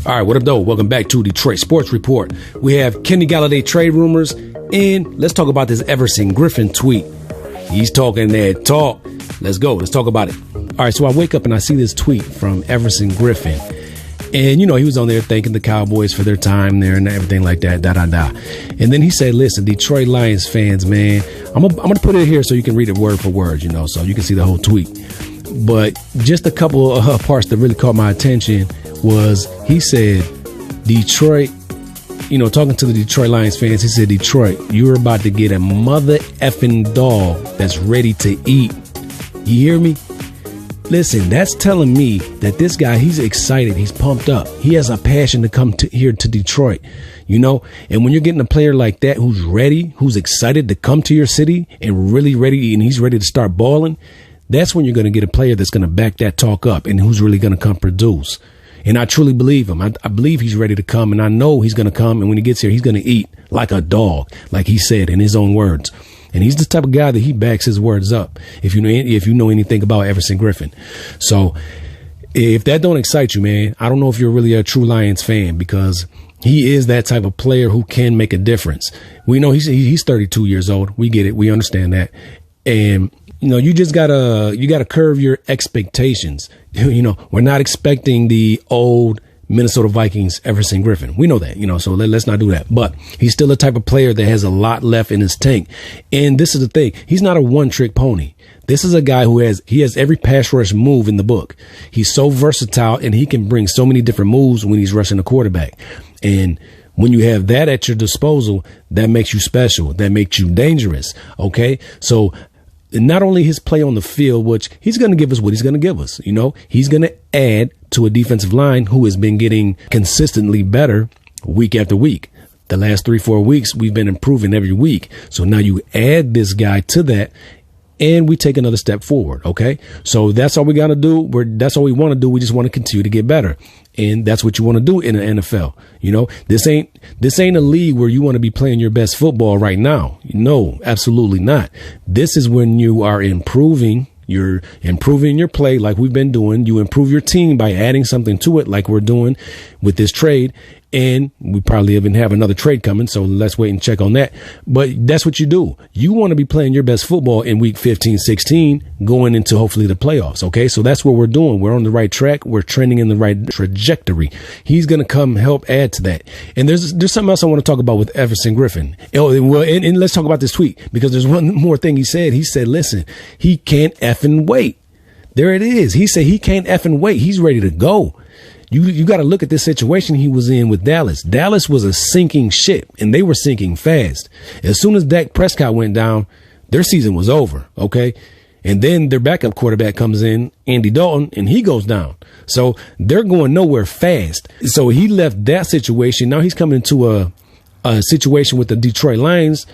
All right, what up, though? Welcome back to Detroit Sports Report. We have Kenny Golladay trade rumors, and let's talk about this Everson Griffen tweet. He's talking that talk. Let's go. Let's talk about it. All right, so I wake up and I see this tweet from Everson Griffen. And, he was on there thanking the Cowboys for their time there and everything like that, And then he said, listen, Detroit Lions fans, man, I'm going to put it here so you can read it word for word, so you can see the whole tweet. But just a couple of parts that really caught my attention was he said, Detroit, talking to the Detroit Lions fans, he said, Detroit, you're about to get a mother effing dog that's ready to eat. You hear me? Listen, that's telling me that this guy, he's excited. He's pumped up. He has a passion to come here to Detroit, and when you're getting a player like that, who's ready, who's excited to come to your city and really ready, and he's ready to start balling, that's when you're going to get a player that's going to back that talk up and who's really going to come produce. And I truly believe him. I believe he's ready to come, and I know he's going to come. And when he gets here, he's going to eat like a dog, like he said in his own words. And he's the type of guy that he backs his words up. If you know anything about Everson Griffen. So if that don't excite you, man, I don't know if you're really a true Lions fan, because he is that type of player who can make a difference. We know he's 32 years old. We get it. We understand that. And you just gotta curve your expectations. We're not expecting the old Minnesota Vikings Everson Griffen. We know that, so let's not do that. But he's still a type of player that has a lot left in his tank. And this is the thing. He's not a one-trick pony. This is a guy who has every pass rush move in the book. He's so versatile, and he can bring so many different moves when he's rushing the quarterback. And when you have that at your disposal, that makes you special. That makes you dangerous. Okay. So not only his play on the field, which he's going to give us what he's going to give us, he's going to add to a defensive line who has been getting consistently better week after week. The last 3-4 weeks, we've been improving every week. So now you add this guy to that, and we take another step forward. Okay. So that's all we got to do. That's all we want to do. We just want to continue to get better. And that's what you want to do in the NFL. This ain't a league where you want to be playing your best football right now. No, absolutely not. This is when you are improving. You're improving your play like we've been doing. You improve your team by adding something to it like we're doing with this trade. And we probably even have another trade coming, so let's wait and check on that. But that's what you do. You want to be playing your best football in week 15, 16, going into hopefully the playoffs, okay? So that's what we're doing. We're on the right track. We're trending in the right trajectory. He's going to come help add to that. And there's something else I want to talk about with Everson Griffen. And let's talk about this tweet, because there's one more thing he said. He said, listen, he can't effing wait. There it is. He said he can't effing wait. He's ready to go. You got to look at this situation he was in with Dallas. Dallas was a sinking ship, and they were sinking fast. As soon as Dak Prescott went down, their season was over, okay? And then their backup quarterback comes in, Andy Dalton, and he goes down. So they're going nowhere fast. So he left that situation. Now he's coming into a situation with the Detroit Lions,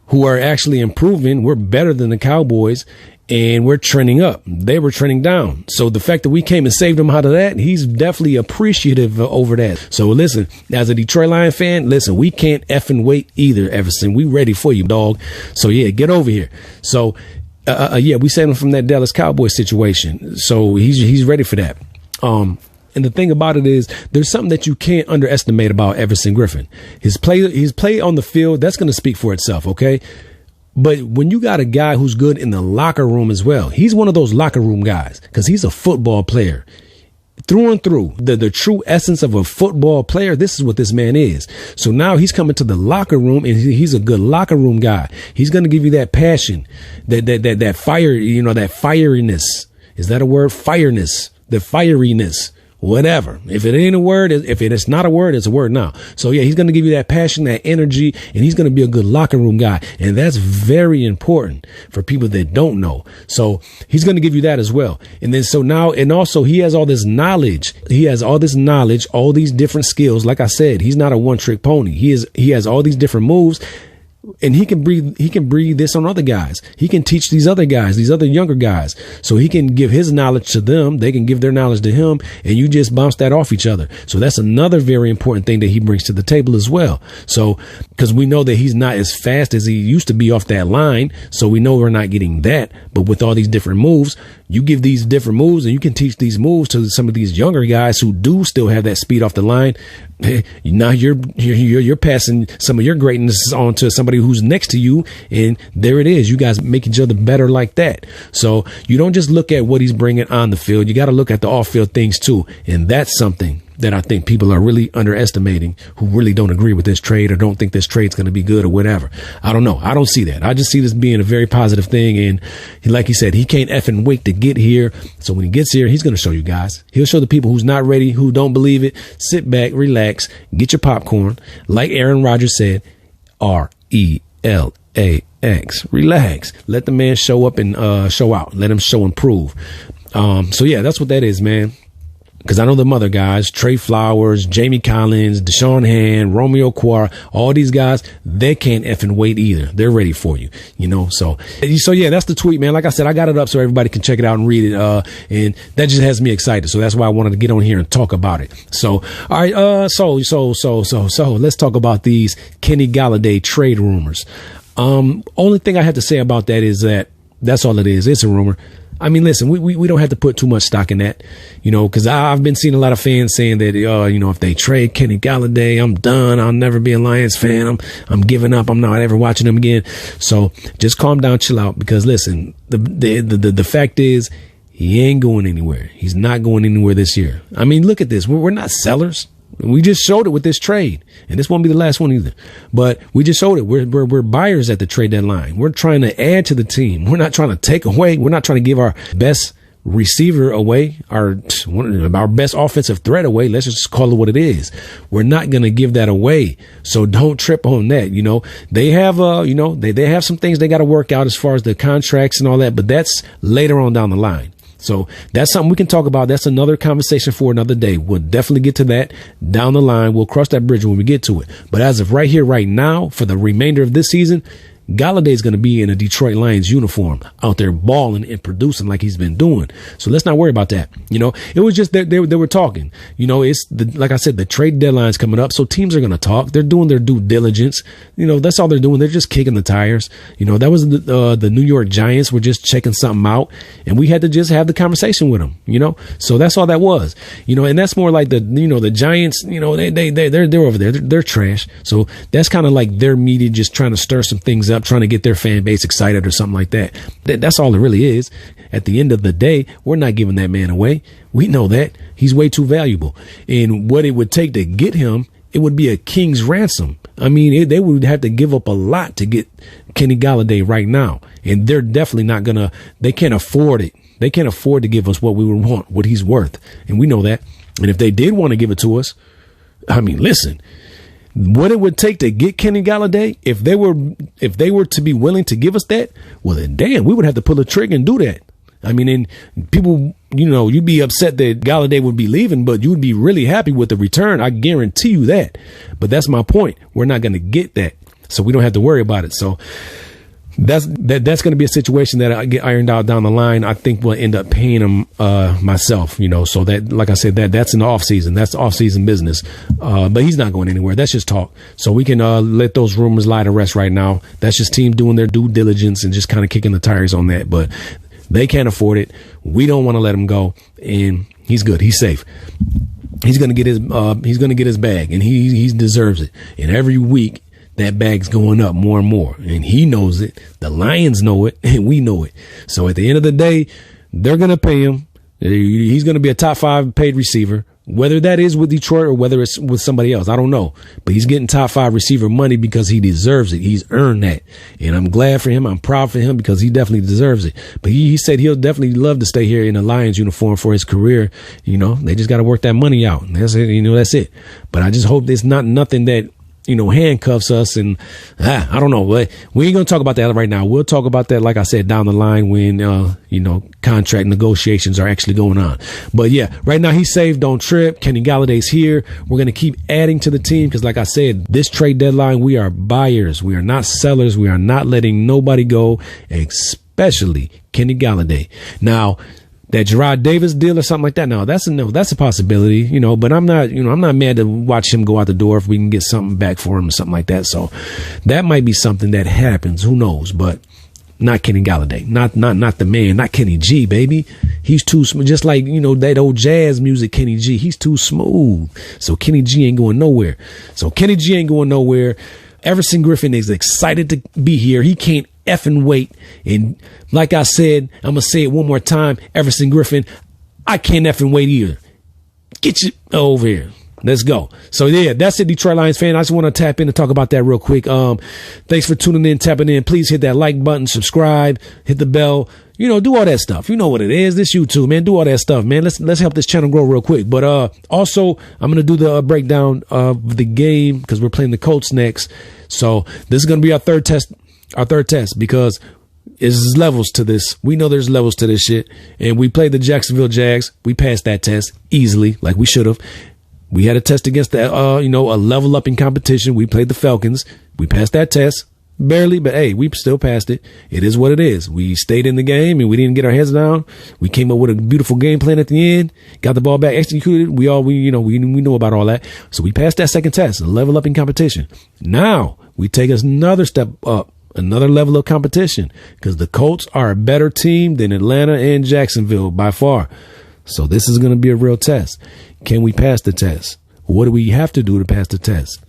who are actually improving. We're better than the Cowboys. And we're trending up. They were trending down. So the fact that we came and saved him out of that, he's definitely appreciative over that. So listen, as a Detroit Lion fan, listen, we can't effing wait either, Everson. We ready for you, dog. So yeah, get over here. So we saved him from that Dallas Cowboys situation. So he's ready for that. And the thing about it is, there's something that you can't underestimate about Everson Griffen. His play on the field, that's going to speak for itself. Okay. But when you got a guy who's good in the locker room as well, he's one of those locker room guys, because he's a football player through and through. The true essence of a football player, this is what this man is. So now he's coming to the locker room, and he's a good locker room guy. He's going to give you that passion, that fire, that fieriness. Is that a word? Fireness, the fieriness. Whatever. If it ain't a word, if it is not a word, it's a word now. So yeah, he's going to give you that passion, that energy, and he's going to be a good locker room guy. And that's very important for people that don't know. So he's going to give you that as well. And then so now, and also he has all this knowledge. All these different skills. Like I said, he's not a one-trick pony. He has all these different moves. And he can breathe this on other guys. He can teach these other guys, these other younger guys. So he can give his knowledge to them. They can give their knowledge to him, and you just bounce that off each other. So that's another very important thing that he brings to the table as well. So, because we know that he's not as fast as he used to be off that line. So we know we're not getting that. But with all these different moves, you give these different moves and you can teach these moves to some of these younger guys who do still have that speed off the line. Now you're passing some of your greatness on to somebody who's next to you. And there it is. You guys make each other better like that. So you don't just look at what he's bringing on the field. You got to look at the off field things too. And that's something that I think people are really underestimating, who really don't agree with this trade or don't think this trade's going to be good or whatever. I don't know. I don't see that. I just see this being a very positive thing. And like he said, he can't effing wait to get here. So when he gets here, he's going to show you guys. He'll show the people who's not ready, who don't believe it. Sit back, relax, get your popcorn. Like Aaron Rodgers said, RELAX. Relax. Let the man show up and show out. Let him show and prove. So yeah, that's what that is, man. Because I know them other guys, Trey Flowers, Jamie Collins, Deshaun Hand, Romeo Quara, all these guys, they can't effing wait either. They're ready for you, you know. So yeah, that's the tweet, man. Like I said, I got it up so everybody can check it out and read it. And that just has me excited. So that's why I wanted to get on here and talk about it. So, all right. So let's talk about these Kenny Golladay trade rumors. Only thing I have to say about that is that's all it is. It's a rumor. I mean, listen, we don't have to put too much stock in that, you know, because I've been seeing a lot of fans saying that, you know, if they trade Kenny Golladay, I'm done. I'll never be a Lions fan. I'm giving up. I'm not ever watching them again. So just calm down, chill out, because listen, the fact is he ain't going anywhere. He's not going anywhere this year. I mean, look at this. We're not sellers. We just showed it with this trade, and this won't be the last one either. But we just showed it. We're buyers at the trade deadline. We're trying to add to the team. We're not trying to take away. We're not trying to give our best receiver away, our best offensive threat away. Let's just call it what it is. We're not going to give that away. So don't trip on that. You know, they have, they have some things they got to work out as far as the contracts and all that, but that's later on down the line. So that's something we can talk about. That's another conversation for another day. We'll definitely get to that down the line. We'll cross that bridge when we get to it. But as of right here, right now, for the remainder of this season, Golladay is going to be in a Detroit Lions uniform out there balling and producing like he's been doing. So let's not worry about that. You know, it was just that they were talking. You know, it's like I said, the trade deadline's coming up. So teams are going to talk. They're doing their due diligence. You know, that's all they're doing. They're just kicking the tires. You know, that was the New York Giants were just checking something out, and we had to just have the conversation with them. You know, so that's all that was. You know, and that's more like the Giants. You know, they're over there. They're trash. So that's kind of like their media just trying to stir some things up, trying to get their fan base excited or something like that. That's all it really is. At the end of the day, we're not giving that man away. We know that. He's way too valuable. And what it would take to get him, it would be a king's ransom. I mean, they would have to give up a lot to get Kenny Golladay right now. And they're definitely not going to, they can't afford it. They can't afford to give us what we would want, what he's worth. And we know that. And if they did want to give it to us, I mean, listen, what it would take to get Kenny Golladay, if they were to be willing to give us that, well then damn, we would have to pull the trigger and do that. I mean, and people, you know, you'd be upset that Golladay would be leaving, but you would be really happy with the return. I guarantee you that. But that's my point. We're not going to get that, so we don't have to worry about it. So that's going to be a situation that I get ironed out down the line. I think we'll end up paying him myself, you know. So that, like I said, that's in the off season. That's off season business. But he's not going anywhere. That's just talk. So we can let those rumors lie to rest right now. That's just team doing their due diligence and just kind of kicking the tires on that. But they can't afford it. We don't want to let him go. And he's good. He's safe. He's going to get his bag, and he deserves it. And every week, that bag's going up more and more, and he knows it. The Lions know it, and we know it. So at the end of the day, they're going to pay him. He's going to be a top 5 paid receiver, whether that is with Detroit or whether it's with somebody else. I don't know, but he's getting top 5 receiver money because he deserves it. He's earned that, and I'm glad for him. I'm proud for him because he definitely deserves it. But he said he'll definitely love to stay here in a Lions uniform for his career. You know, they just got to work that money out. And that's it. You know, that's it. But I just hope it's not nothing that, you know, handcuffs us, and I don't know. We ain't going to talk about that right now. We'll talk about that, like I said, down the line when, you know, contract negotiations are actually going on. But yeah, right now he's safe. Don't trip. Kenny Galladay's here. We're going to keep adding to the team because, like I said, this trade deadline, we are buyers. We are not sellers. We are not letting nobody go, especially Kenny Golladay. Now, that Gerard Davis deal or something like that. No, that's a possibility, you know, but I'm not mad to watch him go out the door if we can get something back for him or something like that. So that might be something that happens. Who knows? But Not Kenny Golladay. Not the man. Not Kenny G, baby. He's too smooth. Just like, you know, that old jazz music, Kenny G. He's too smooth. So Kenny G ain't going nowhere. Everson Griffen is excited to be here. He can't effing wait. And like I said, I'm going to say it one more time. Everson Griffen, I can't effing wait either. Get you over here. Let's go. So yeah, that's it, Detroit Lions fan. I just want to tap in and talk about that real quick. Thanks for tuning in, tapping in. Please hit that like button, subscribe, hit the bell. You know, do all that stuff. You know what it is. This YouTube, man. Do all that stuff, man. Let's help this channel grow real quick. But also, I'm gonna do the breakdown of the game because we're playing the Colts next. So this is gonna be our third test because there's levels to this. We know there's levels to this shit. And we played the Jacksonville Jags. We passed that test easily, like we should have. We had a test against that, a level up in competition. We played the Falcons. We passed that test. Barely, but hey, we still passed it. It is what it is. We stayed in the game and we didn't get our heads down. We came up with a beautiful game plan at the end, got the ball back, executed. We know about all that. So we passed that second test, a level up in competition. Now we take us another step up, another level of competition because the Colts are a better team than Atlanta and Jacksonville by far. So this is going to be a real test. Can we pass the test? What do we have to do to pass the test?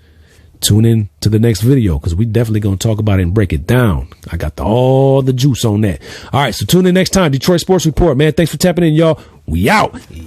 Tune in to the next video because we definitely going to talk about it and break it down. I got all the juice on that. All right, so tune in next time. Detroit Sports Report, man. Thanks for tapping in, y'all. We out.